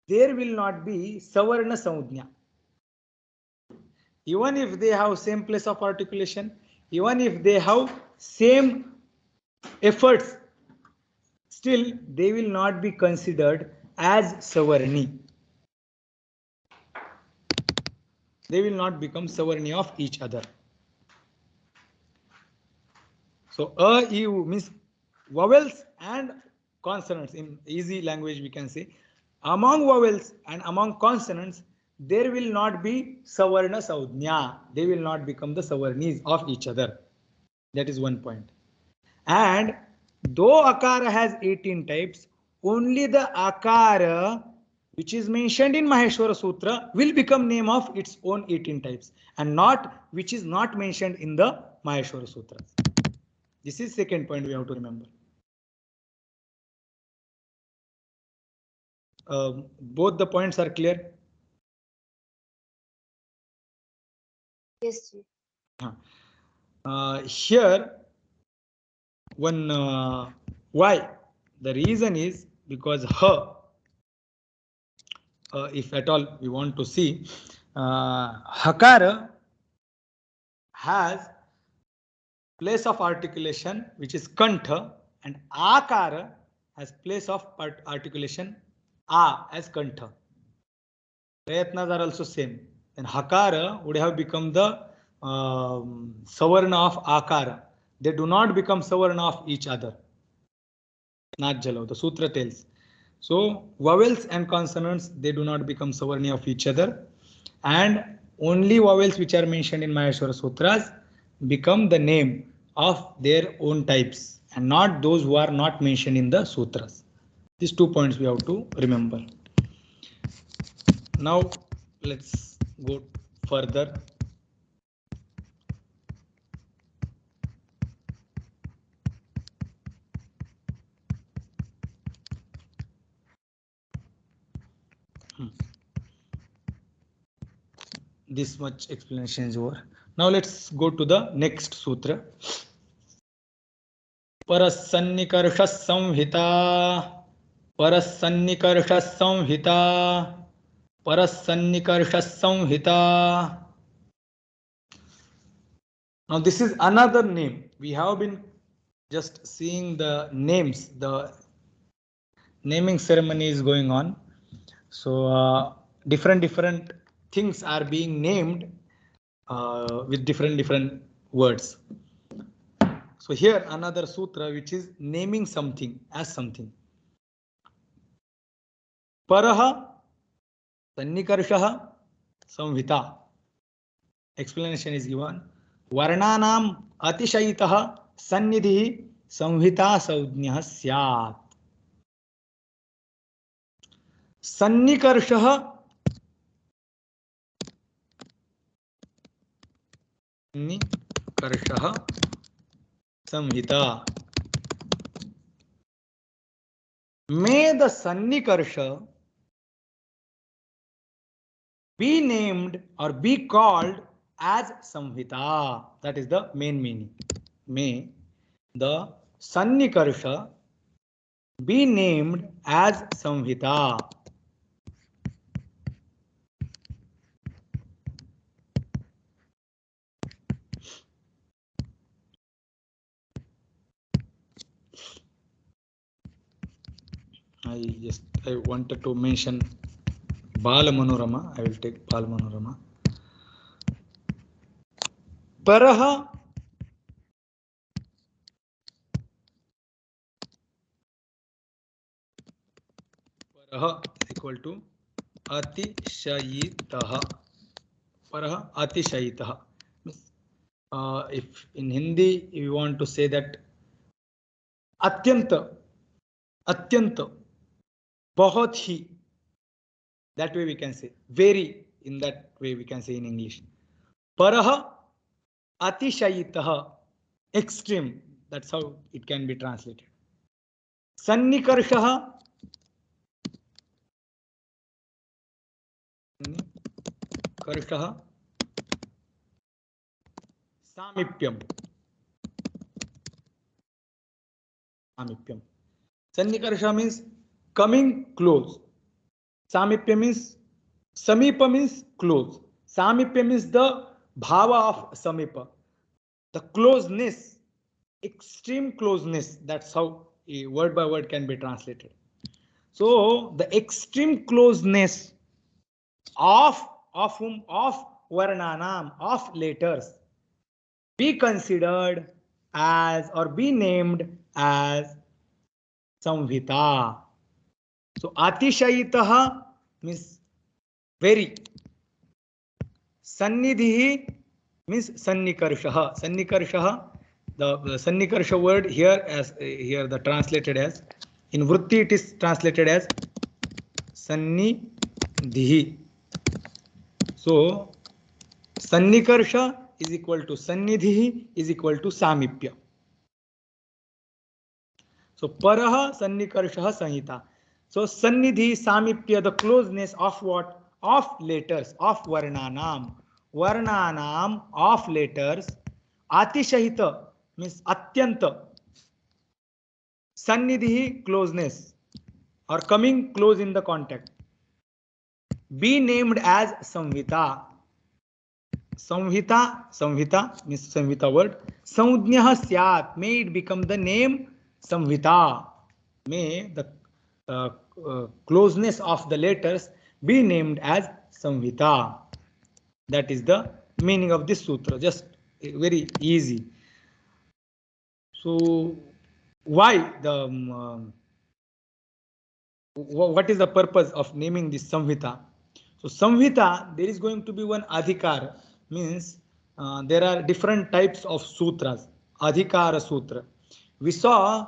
there will not be Savarna Saudhnya. Even if they have same place of articulation, even if they have same efforts, still they will not be considered as Savarni. They will not become Savarni of each other. So A, E, U means vowels and consonants. In easy language we can say, among vowels and among consonants there will not be Savarna Saudhnya. They will not become the Savarnis of each other. That is one point. And though Akara has 18 types, only the Akara which is mentioned in Maheshwara Sutra will become name of its own 18 types, and not which is not mentioned in the Maheshwara Sutras. This is second point we have to remember. Both the points are clear. Yes, sir. Here one why? The reason is because her, if at all we want to see, Hakara has place of articulation which is Kantha, and Akara has place of articulation A as Kantha. Prayatnas are also same. Then Hakara would have become the Savarna of Akara. They do not become Savarna of each other. Nat Jalav, the Sutra tells. So vowels and consonants, they do not become Savarni of each other, and only vowels which are mentioned in Maheshwara Sutras become the name of their own types, and not those who are not mentioned in the Sutras. These 2 points we have to remember. Now let's go further. This much explanation is over. Now let's go to the next sutra. Parasannikarsha samhita, Parasannikarsha samhita, Parasannikarsha samhita. Now this is another name. We have been just seeing the names. The naming ceremony is going on. So different things are being named with different words. So here another sutra which is naming something as something. Paraha Sannikarshaha Samhita. Explanation is given. Varnanam Atishayitaha Sannidhi Samhita Saudnyah Syat. Sannikarshaha Sannikarshaha Samhita. may the Sannikarsha be named or be called as Samhita. That is the main meaning. May the Sannikarsha be named as Samhita. I wanted to mention Bala Manorama. I will take Bala Manorama. Paraha is equal to Atishayitaha. Paraha Atishayitaha. If in Hindi you want to say that Atyanta, बहुत ही, that way we can say. Very, in that way we can say in English. Paraha atishayitaha, extreme. That's how it can be translated. Sannikarshaha, samipyam. Sannikarsha means coming close. Samipya means, Samipa means close. Samipya means the bhava of Samipa. The closeness, extreme closeness. That's how a word by word can be translated. So the extreme closeness of whom? Of Varnanam, of letters, be considered as or be named as Samhita. So Atishayitaha means very. Sannidhi means Sannikarshaha. Sannikarshaha, the Sannikarsha word here, as here the translated as, in Vritti it is translated as Sannidhi. So Sannikarsha is equal to Sannidhi is equal to Samipya. So Paraha Sannikarshaha Sanhita. So Sannidhi, Samipya, the closeness of what? Of letters, of Varnanam. Varnanam of letters. Atishahita means Atyanta. Sannidhi, closeness or coming close in the contact. Be named as Samhita. Samhita means Samhita word. Saudnyaha syat, may it become the name Samhita. May the closeness of the letters be named as Samhita. That is the meaning of this sutra. Just very easy. So why the what is the purpose of naming this Samhita? So Samhita, there is going to be one adhikar, means there are different types of sutras. Adhikara sutra. We saw,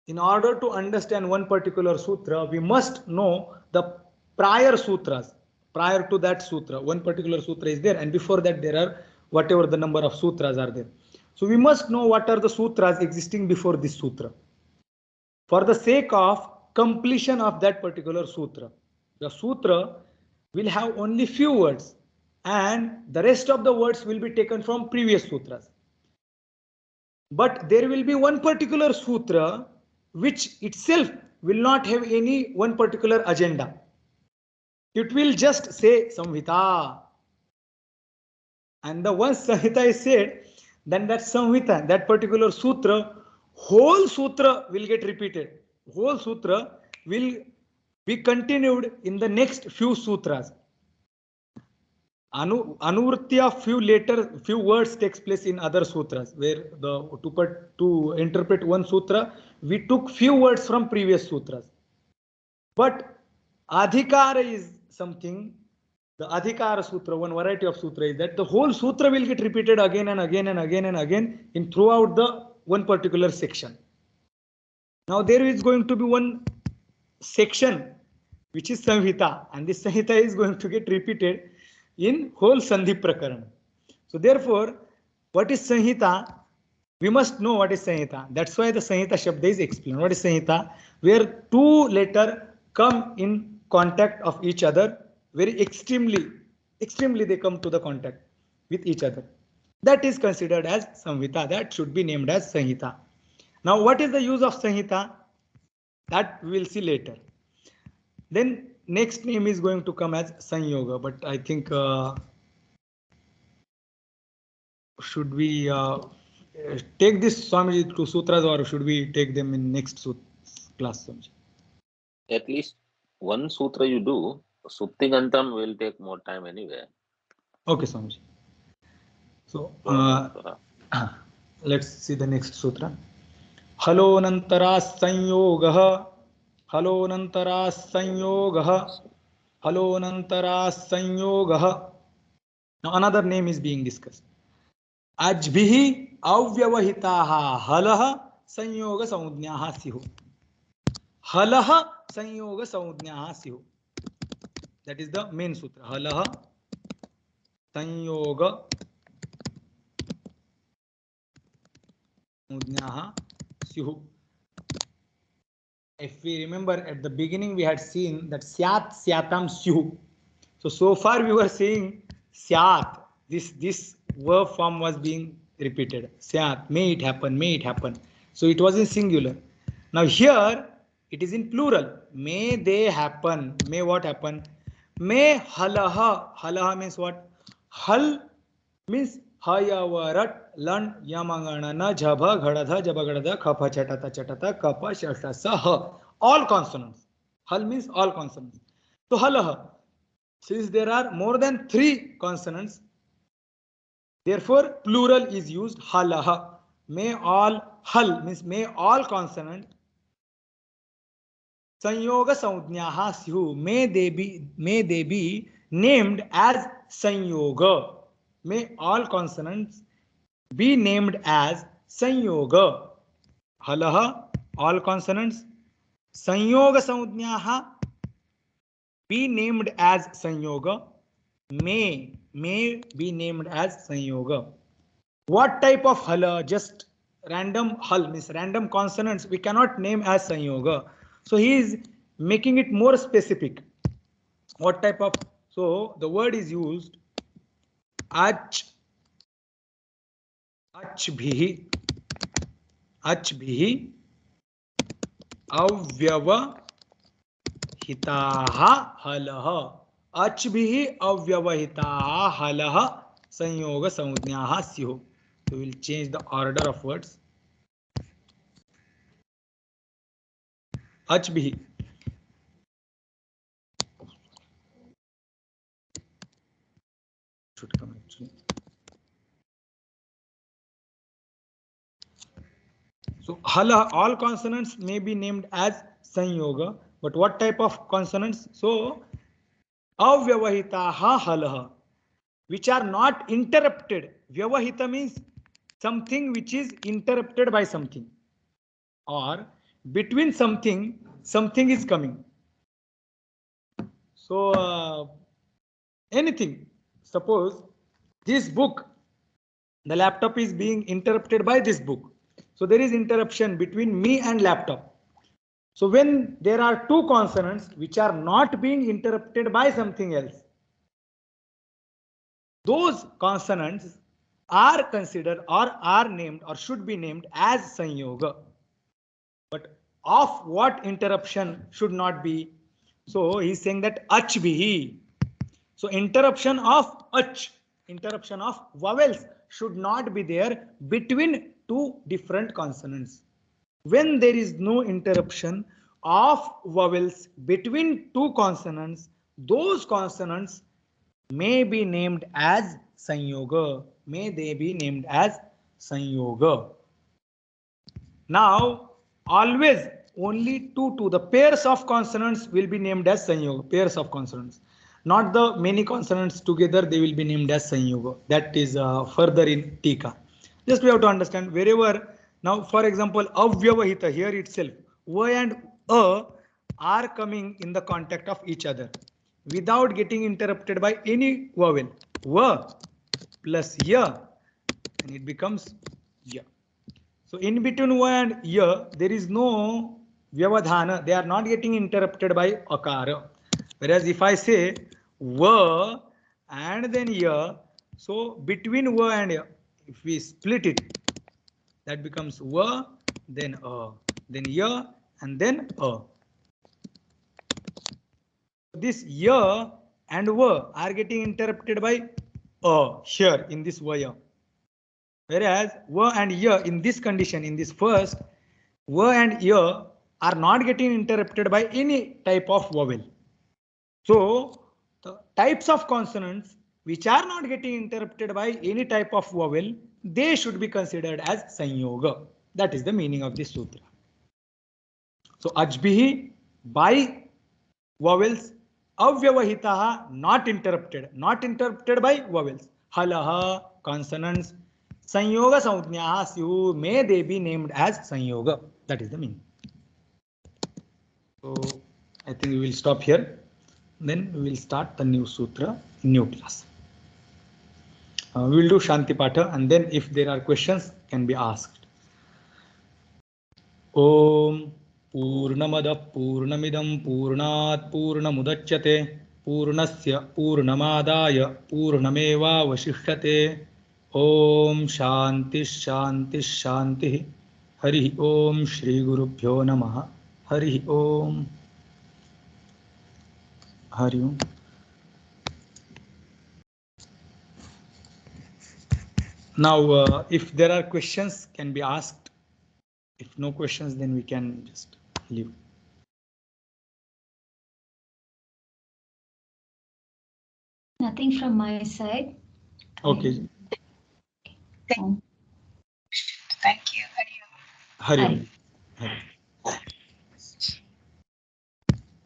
in order to understand one particular sutra, we must know the prior sutras. Prior to that sutra, one particular sutra is there, and before that there are whatever the number of sutras are there. So we must know what are the sutras existing before this sutra, for the sake of completion of that particular sutra. The sutra will have only few words, and the rest of the words will be taken from previous sutras. But there will be one particular sutra which itself will not have any one particular agenda. It will just say Samhita. And the once Samhita is said, then that Samhita, that particular sutra, whole sutra will get repeated. Whole sutra will be continued in the next few sutras. Anuvritti of few words takes place in other sutras, where to interpret one sutra, we took few words from previous sutras. But adhikara is something, the adhikara sutra, one variety of sutra is that the whole sutra will get repeated again and again and again and again in throughout the one particular section. Now there is going to be one section which is Samhita, and this Samhita is going to get repeated in whole Sandhi Prakarana. So therefore, what is Samhita? We must know what is Sanhita. That's why the Sanhita Shabda is explained. What is Sanhita? Where two letters come in contact of each other, very extremely they come to the contact with each other. That is considered as Samhita. That should be named as Sanhita. Now, what is the use of Sanhita? That we will see later. Then next name is going to come as Sanyoga, but I think should we take this Swamiji to sutras, or should we take them in next class, Swamiji? At least one sutra you do. Suptigantam will take more time anyway. Okay, Swamiji. So let's see the next sutra. Halonantara Sanyogah. Halonantara Sanyogah. Halonantara Sanyogah. Now another name is being discussed. Ajbhihi avyavahitaha halaha sanyoga saudnyaha sihu. Halaha sanyoga saudnyaha sihu. That is the main sutra. Halaha sanyoga saudnyaha sihu. If we remember at the beginning, we had seen that syat syatam sihu. So far we were saying syat. This verb form was being repeated. Syat, may it happen, may it happen. So it was in singular. Now here it is in plural. May they happen. May what happen? May halaha. Halaha means what? Hal means hayavarat lan yamanganana jabha ghadadha jabagada khapa chatata chatata kapa shatasa ha. All consonants. Hal means all consonants. So halaha. Since there are more than 3 consonants, therefore plural is used. Halaha. May all, hal means may all consonant, sanyoga saudnyaha sihu, may they be named as sanyoga. May all consonants be named as sanyoga. Halaha, all consonants, sanyoga saudnyaha, be named as sanyoga. May be named as sanyoga. What type of hala? Just random hal means random consonants we cannot name as sanyoga. So he is making it more specific. What type of? So the word is used achbhihi avyavahitaha halaha. Achbhihi avyavahitaha halaha sanyoga saudnyaha sihu. So we will change the order of words. Achbhihi. Should come actually. So halaha, all consonants may be named as sanyoga, but what type of consonants? So avyavahitaha halaha, which are not interrupted. Vyavahita means something which is interrupted by something, or between something is coming. So anything. Suppose this book, the laptop is being interrupted by this book. So there is interruption between me and laptop. So when there are 2 consonants which are not being interrupted by something else, those consonants are considered or are named or should be named as sanyoga. But of what interruption should not be? So he's saying that achbhihi. So interruption of ach, interruption of vowels should not be there between 2 different consonants. When there is no interruption of vowels between 2 consonants, those consonants may be named as sanyoga. May they be named as sanyoga. Now, always only 2 the pairs of consonants will be named as sanyoga. Pairs of consonants. Not the many consonants together, they will be named as sanyoga. That is further in Tika. Just we have to understand wherever. Now, for example, avyavahita here itself, va and a are coming in the contact of each other without getting interrupted by any vowel. Va plus ya, and it becomes ya. So in between va and ya, there is no vyavadhana. They are not getting interrupted by akara. Whereas if I say va and then ya, so between va and ya, if we split it, that becomes va, then ya, and then a. This ya and va are getting interrupted by here in this va. Whereas va and ya in this condition, in this first, va and ya are not getting interrupted by any type of vowel. So the types of consonants which are not getting interrupted by any type of vowel, they should be considered as sanyoga. That is the meaning of this sutra. So ajbihi, by vowels, avyavahitaha, not interrupted by vowels. Halaha, consonants, sanyoga saujnyaha syu, may they be named as sanyoga. That is the meaning. So I think we will stop here. Then we will start the new sutra in new class. We will do Shanti Patha, and then if there are questions, can be asked. Om Purnamada Purnamidam Purnat Purnamudachyate Purnasya Purnamadaya Purnameva Vasishyate. Om Shanti Shanti Shanti. Hari Om Shri Gurubhyo Namaha. Hari Om. Hari Om. Now, if there are questions, can be asked. If no questions, then we can just leave. Nothing from my side. Okay. Thank you. Hari Om. Hari.